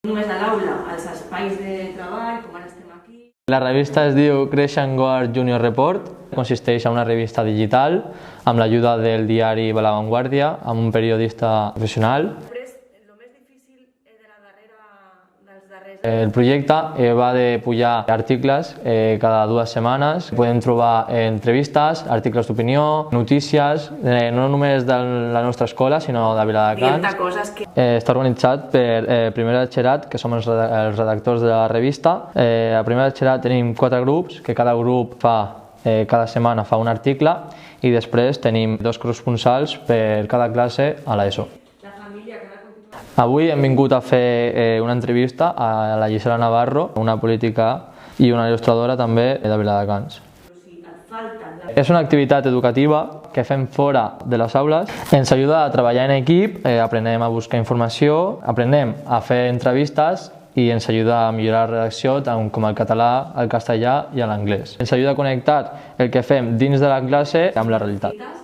Només a l'aula, als espais de treball, com ara estem aquí. La revista es diu Crash and Guard Junior Report. Consisteix en una revista digital amb l'ajuda del diari La Vanguardia, amb un periodista professional. El projecte va de pujar articles cada 2 setmanes. Podem trobar entrevistes, articles d'opinió, notícies, no només de la nostra escola, sinó de Viladecans. Està organitzat per primer de batxillerat, que som els redactors de la revista. A primer de batxillerat tenim 4 grups, que cada grup cada setmana fa un article, i després tenim 2 corresponsals per cada classe a l'ESO. Avui hem vingut a fer una entrevista a la Gisela Navarro, una política i una il·lustradora també de Viladecans. És una activitat educativa que fem fora de les aules. Ens ajuda a treballar en equip, aprenem a buscar informació, aprenem a fer entrevistes i ens ajuda a millorar la redacció tant com el català, el castellà i l'anglès. Ens ajuda a connectar el que fem dins de la classe amb la realitat.